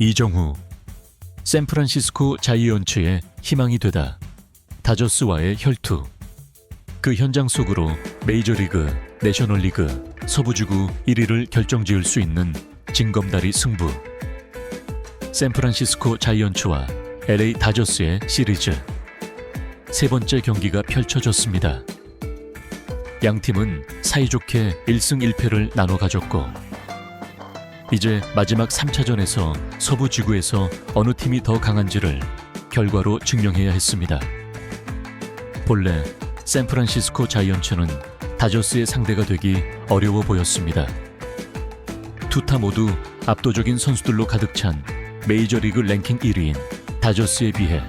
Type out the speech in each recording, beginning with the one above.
이정후, 샌프란시스코 자이언츠의 희망이 되다. 다저스와의 혈투. 그 현장 속으로 메이저리그, 내셔널리그, 서부지구 1위를 결정지을 수 있는 징검다리 승부. 샌프란시스코 자이언츠와 LA 다저스의 시리즈. 세 번째 경기가 펼쳐졌습니다. 양 팀은 사이좋게 1승 1패를 나눠 가졌고, 이제 마지막 3차전에서 서부지구에서 어느 팀이 더 강한지를 결과로 증명해야 했습니다. 본래 샌프란시스코 자이언츠는 다저스의 상대가 되기 어려워 보였습니다. 두 타 모두 압도적인 선수들로 가득 찬 메이저리그 랭킹 1위인 다저스에 비해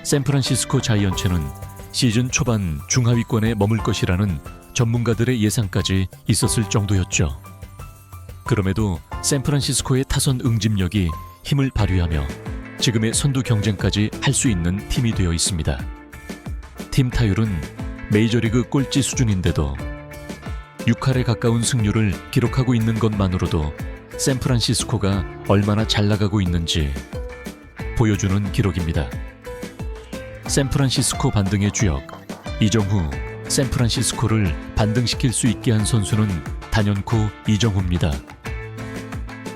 샌프란시스코 자이언츠는 시즌 초반 중하위권에 머물 것이라는 전문가들의 예상까지 있었을 정도였죠. 그럼에도 샌프란시스코의 타선 응집력이 힘을 발휘하며 지금의 선두 경쟁까지 할 수 있는 팀이 되어 있습니다. 팀 타율은 메이저리그 꼴찌 수준인데도 6할에 가까운 승률을 기록하고 있는 것만으로도 샌프란시스코가 얼마나 잘 나가고 있는지 보여주는 기록입니다. 샌프란시스코 반등의 주역 이정후. 샌프란시스코를 반등시킬 수 있게 한 선수는 단연코 이정후입니다.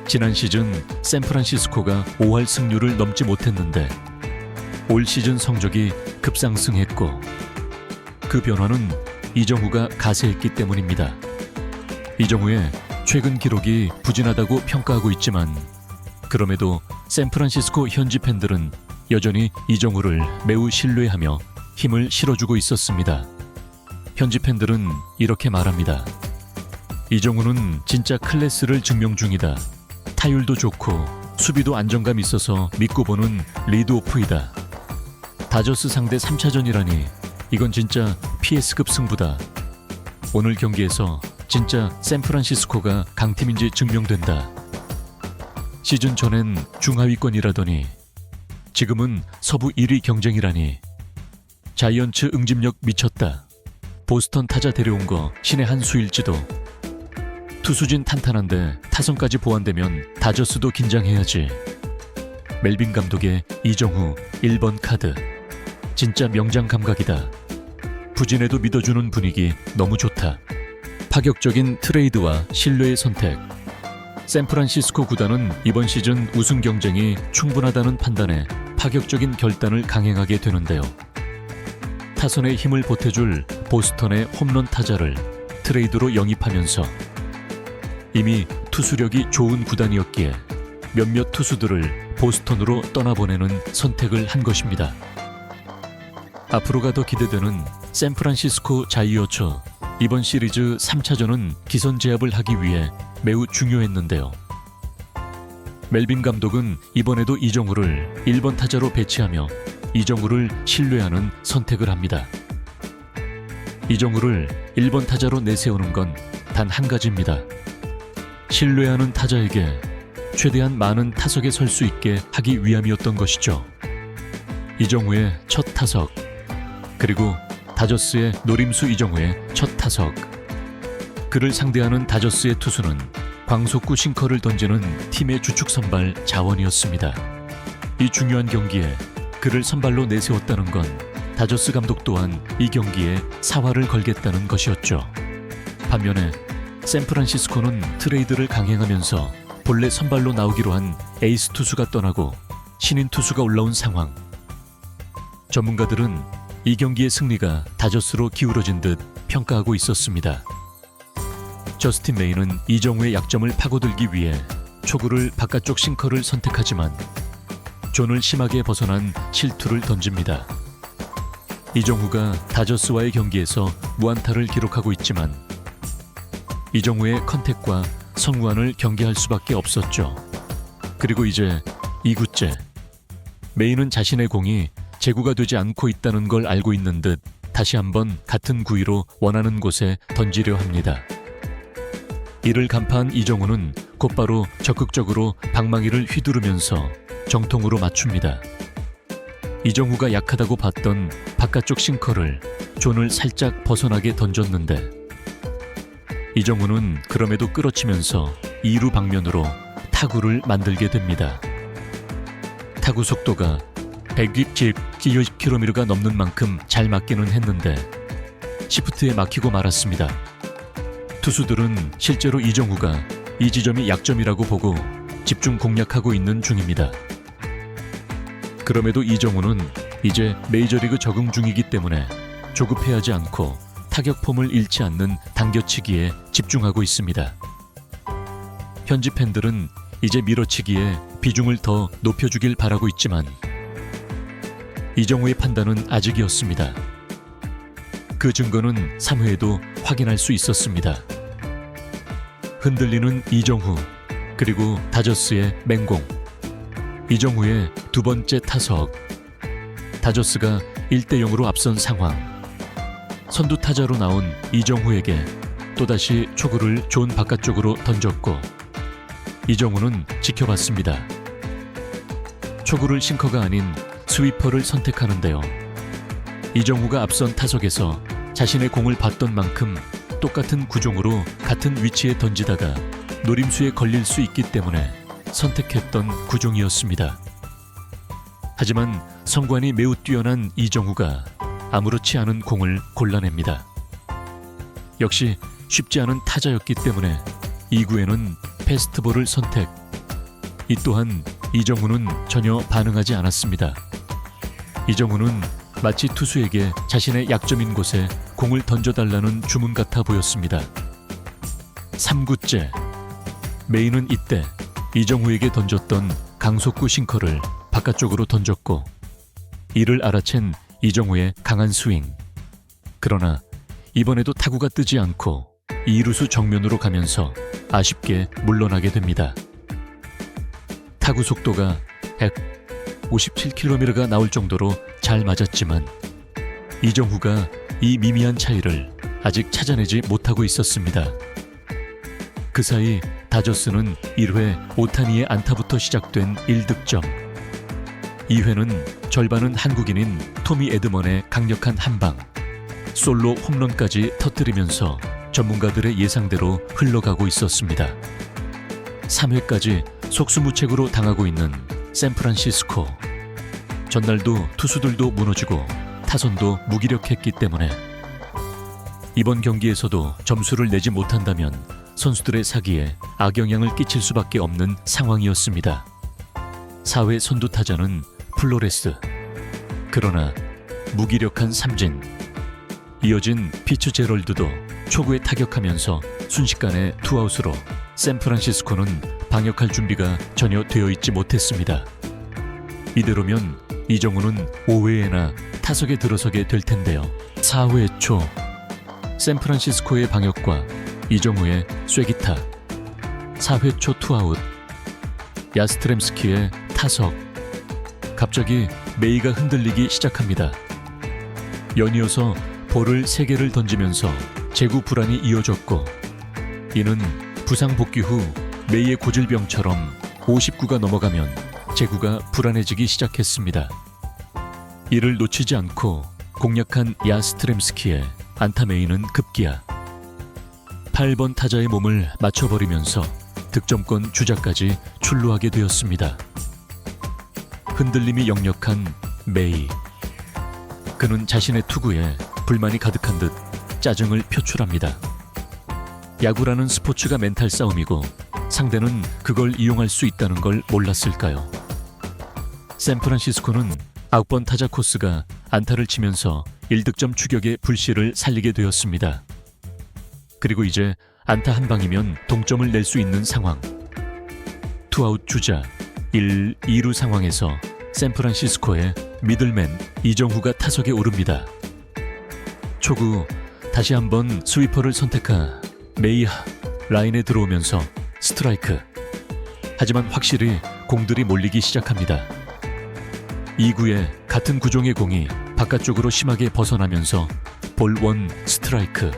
지난 시즌 샌프란시스코가 5할 승률을 넘지 못했는데 올 시즌 성적이 급상승했고, 그 변화는 이정후가 가세했기 때문입니다. 이정후의 최근 기록이 부진하다고 평가하고 있지만, 그럼에도 샌프란시스코 현지 팬들은 여전히 이정후를 매우 신뢰하며 힘을 실어주고 있었습니다. 현지 팬들은 이렇게 말합니다. 이정후는 진짜 클래스를 증명 중이다. 타율도 좋고 수비도 안정감 있어서 믿고 보는 리드오프이다. 다저스 상대 3차전이라니 이건 진짜 PS급 승부다. 오늘 경기에서 진짜 샌프란시스코가 강팀인지 증명된다. 시즌 전엔 중하위권이라더니 지금은 서부 1위 경쟁이라니. 자이언츠 응집력 미쳤다. 보스턴 타자 데려온 거 신의 한 수일지도. 투수진 탄탄한데 타선까지 보완되면 다저스도 긴장해야지. 멜빈 감독의 이정후 1번 카드. 진짜 명장 감각이다. 부진에도 믿어주는 분위기 너무 좋다. 파격적인 트레이드와 신뢰의 선택. 샌프란시스코 구단은 이번 시즌 우승 경쟁이 충분하다는 판단에 파격적인 결단을 강행하게 되는데요. 타선에 힘을 보태줄 보스턴의 홈런 타자를 트레이드로 영입하면서 이미 투수력이 좋은 구단이었기에 몇몇 투수들을 보스턴으로 떠나보내는 선택을 한 것입니다. 앞으로가 더 기대되는 샌프란시스코 자이언츠. 이번 시리즈 3차전은 기선 제압을 하기 위해 매우 중요했는데요. 멜빈 감독은 이번에도 이정후를 1번 타자로 배치하며 이정후를 신뢰하는 선택을 합니다. 이정후를 1번 타자로 내세우는 건 단 한 가지입니다. 신뢰하는 타자에게 최대한 많은 타석에 설 수 있게 하기 위함이었던 것이죠. 이정후의 첫 타석, 그리고 다저스의 노림수 이정후의 첫 타석. 그를 상대하는 다저스의 투수는 광속구 싱커를 던지는 팀의 주축 선발 자원이었습니다. 이 중요한 경기에 그를 선발로 내세웠다는 건 다저스 감독 또한 이 경기에 사활을 걸겠다는 것이었죠. 반면에 샌프란시스코는 트레이드를 강행하면서 본래 선발로 나오기로 한 에이스 투수가 떠나고 신인 투수가 올라온 상황. 전문가들은 이 경기의 승리가 다저스로 기울어진 듯 평가하고 있었습니다. 저스틴 메이는 이정후의 약점을 파고들기 위해 초구를 바깥쪽 싱커를 선택하지만 존을 심하게 벗어난 실투를 던집니다. 이정후가 다저스와의 경기에서 무안타를 기록하고 있지만 이정후의 컨택과 성우안을 경계할 수밖에 없었죠. 그리고 이제 2구째. 메이는 자신의 공이 제구가 되지 않고 있다는 걸 알고 있는 듯 다시 한번 같은 구위로 원하는 곳에 던지려 합니다. 이를 간파한 이정후는 곧바로 적극적으로 방망이를 휘두르면서 정통으로 맞춥니다. 이정후가 약하다고 봤던 바깥쪽 싱커를 존을 살짝 벗어나게 던졌는데 이정후는 그럼에도 끌어치면서 2루 방면으로 타구를 만들게 됩니다. 타구 속도가 120km가 넘는 만큼 잘 맞기는 했는데 시프트에 막히고 말았습니다. 투수들은 실제로 이정후가 이 지점이 약점이라고 보고 집중 공략하고 있는 중입니다. 그럼에도 이정후는 이제 메이저리그 적응 중이기 때문에 조급해하지 않고 타격 폼을 잃지 않는 당겨치기에 집중하고 있습니다. 현지 팬들은 이제 밀어치기에 비중을 더 높여주길 바라고 있지만 이정후의 판단은 아직이었습니다. 그 증거는 3회에도 확인할 수 있었습니다. 흔들리는 이정후, 그리고 다저스의 맹공. 이정후의 두 번째 타석. 다저스가 1대0으로 앞선 상황. 선두 타자로 나온 이정후에게 또다시 초구를 존 바깥쪽으로 던졌고 이정후는 지켜봤습니다. 초구를 싱커가 아닌 스위퍼를 선택하는데요. 이정후가 앞선 타석에서 자신의 공을 봤던 만큼 똑같은 구종으로 같은 위치에 던지다가 노림수에 걸릴 수 있기 때문에 선택했던 구종이었습니다. 하지만 성관이 매우 뛰어난 이정후가 아무렇지 않은 공을 골라냅니다. 역시 쉽지 않은 타자였기 때문에 2구에는 패스트볼을 선택. 이 또한 이정후는 전혀 반응하지 않았습니다. 이정후는 마치 투수에게 자신의 약점인 곳에 공을 던져달라는 주문 같아 보였습니다. 3구째. 메이는 이때 이정후에게 던졌던 강속구 싱커를 바깥쪽으로 던졌고 이를 알아챈 이정후의 강한 스윙. 그러나 이번에도 타구가 뜨지 않고 2루수 정면으로 가면서 아쉽게 물러나게 됩니다. 타구 속도가 157km가 나올 정도로 잘 맞았지만 이정후가 이 미미한 차이를 아직 찾아내지 못하고 있었습니다. 그 사이 다저스는 1회 오타니의 안타부터 시작된 1득점. 2회는 절반은 한국인인 토미 에드먼의 강력한 한방, 솔로 홈런까지 터뜨리면서 전문가들의 예상대로 흘러가고 있었습니다. 3회까지 속수무책으로 당하고 있는 샌프란시스코. 전날도 투수들도 무너지고 타선도 무기력했기 때문에 이번 경기에서도 점수를 내지 못한다면 선수들의 사기에 악영향을 끼칠 수밖에 없는 상황이었습니다. 4회 선두 타자는 플로레스. 그러나 무기력한 삼진. 이어진 피츠제럴드도 초구에 타격하면서 순식간에 투아웃으로 샌프란시스코는 방역할 준비가 전혀 되어 있지 못했습니다. 이대로면 이정후는 5회에나 타석에 들어서게 될 텐데요. 4회 초 샌프란시스코의 방역과 이정후의 쐐기타. 4회 초 투아웃. 야스트렘스키의 타석. 갑자기 메이가 흔들리기 시작합니다. 연이어서 볼을 3개를 던지면서 제구 불안이 이어졌고 이는 부상 복귀 후 메이의 고질병처럼 59가 넘어가면 제구가 불안해지기 시작했습니다. 이를 놓치지 않고 공략한 야스트렘스키의 안타 메이는 급기야 8번 타자의 몸을 맞춰버리면서 득점권 주자까지 출루하게 되었습니다. 흔들림이 역력한 메이. 그는 자신의 투구에 불만이 가득한 듯 짜증을 표출합니다. 야구라는 스포츠가 멘탈 싸움이고 상대는 그걸 이용할 수 있다는 걸 몰랐을까요? 샌프란시스코는 9번 타자 코스가 안타를 치면서 1득점 추격의 불씨를 살리게 되었습니다. 그리고 이제 안타 한 방이면 동점을 낼 수 있는 상황. 투아웃 주자 1, 2루 상황에서 샌프란시스코의 미들맨 이정후가 타석에 오릅니다. 초구 다시 한번 스위퍼를 선택한 메이 라인에 들어오면서 스트라이크. 하지만 확실히 공들이 몰리기 시작합니다. 2구에 같은 구종의 공이 바깥쪽으로 심하게 벗어나면서 볼 1 스트라이크.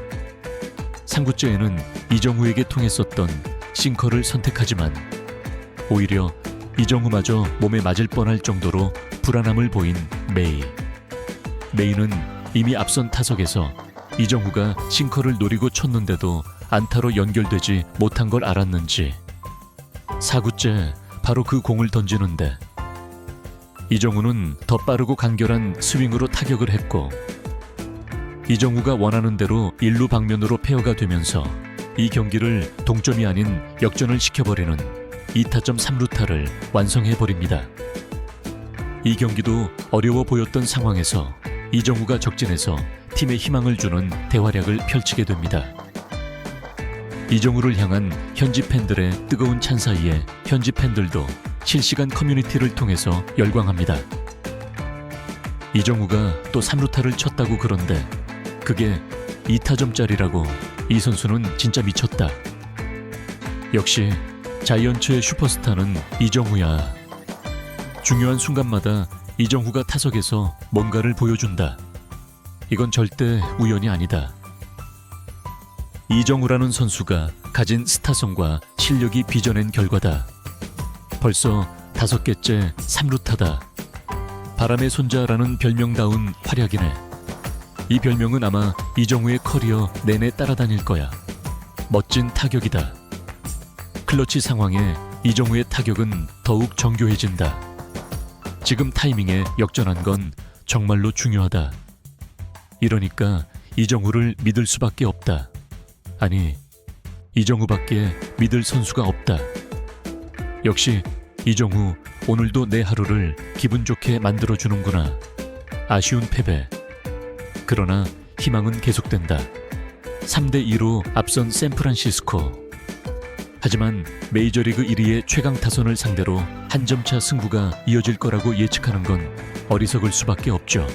3구째에는 이정후에게 통했었던 싱커를 선택하지만 오히려 이정후마저 몸에 맞을 뻔할 정도로 불안함을 보인 메이. 메이는 이미 앞선 타석에서 이정후가 싱커를 노리고 쳤는데도 안타로 연결되지 못한 걸 알았는지 4구째 바로 그 공을 던지는데 이정우는 더 빠르고 간결한 스윙으로 타격을 했고 이정우가 원하는 대로 1루 방면으로 페어가 되면서 이 경기를 동점이 아닌 역전을 시켜버리는 2타점 3루타를 완성해버립니다. 이 경기도 어려워 보였던 상황에서 이정우가 적진해서 팀에 희망을 주는 대활약을 펼치게 됩니다. 이정우를 향한 현지 팬들의 뜨거운 찬 사이에 현지 팬들도 실시간 커뮤니티를 통해서 열광합니다. 이정우가 또 3루타를 쳤다고 그런데 그게 2타점짜리라고 이 선수는 진짜 미쳤다. 역시 자이언츠의 슈퍼스타는 이정우야. 중요한 순간마다 이정우가 타석에서 뭔가를 보여준다. 이건 절대 우연이 아니다. 이정우라는 선수가 가진 스타성과 실력이 빚어낸 결과다. 벌써 5개째 3루타다. 바람의 손자라는 별명다운 활약이네. 이 별명은 아마 이정우의 커리어 내내 따라다닐 거야. 멋진 타격이다. 클러치 상황에 이정우의 타격은 더욱 정교해진다. 지금 타이밍에 역전한 건 정말로 중요하다. 이러니까 이정우를 믿을 수밖에 없다. 아니, 이정우밖에 믿을 선수가 없다. 역시 이정우 오늘도 내 하루를 기분 좋게 만들어주는구나. 아쉬운 패배. 그러나 희망은 계속된다. 3대2로 앞선 샌프란시스코. 하지만 메이저리그 1위의 최강 타선을 상대로 한 점차 승부가 이어질 거라고 예측하는 건 어리석을 수밖에 없죠.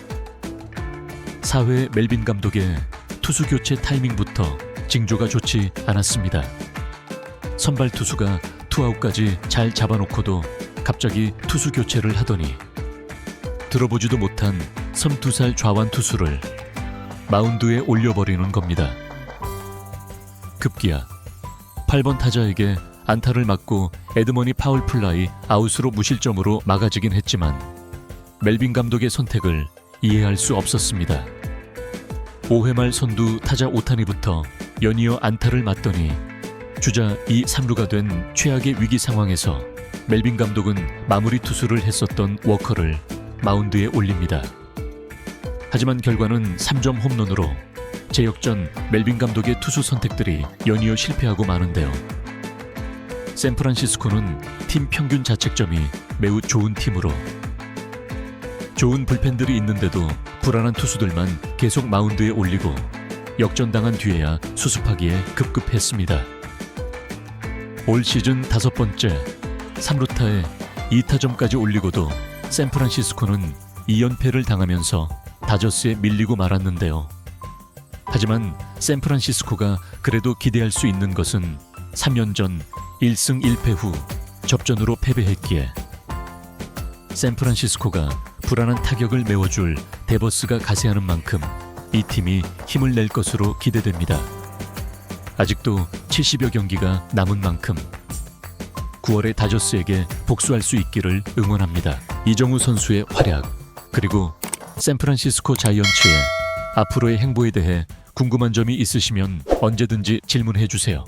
4회 멜빈 감독의 투수 교체 타이밍부터 징조가 좋지 않았습니다. 선발 투수가 투아웃까지 잘 잡아놓고도 갑자기 투수 교체를 하더니 들어보지도 못한 32살 좌완 투수를 마운드에 올려버리는 겁니다. 급기야 8번 타자에게 안타를 맞고 에드머니 파울 플라이 아웃으로 무실점으로 막아지긴 했지만 멜빈 감독의 선택을 이해할 수 없었습니다. 5회 말 선두 타자 오타니부터 연이어 안타를 맞더니 주자 2, 3루가 된 최악의 위기 상황에서 멜빈 감독은 마무리 투수를 했었던 워커를 마운드에 올립니다. 하지만 결과는 3점 홈런으로 재역전 멜빈 감독의 투수 선택들이 연이어 실패하고 마는데요. 샌프란시스코는 팀 평균 자책점이 매우 좋은 팀으로 좋은 불펜들이 있는데도 불안한 투수들만 계속 마운드에 올리고 역전당한 뒤에야 수습하기에 급급했습니다. 올 시즌 5번째 3루타에 2타점까지 올리고도 샌프란시스코는 2연패를 당하면서 다저스에 밀리고 말았는데요. 하지만 샌프란시스코가 그래도 기대할 수 있는 것은 3년 전 1승 1패 후 접전으로 패배했기에 샌프란시스코가 불안한 타격을 메워줄 데버스가 가세하는 만큼 이 팀이 힘을 낼 것으로 기대됩니다. 아직도 70여 경기가 남은 만큼 9월에 다저스에게 복수할 수 있기를 응원합니다. 이정우 선수의 활약 그리고 샌프란시스코 자이언츠의 앞으로의 행보에 대해 궁금한 점이 있으시면 언제든지 질문해 주세요.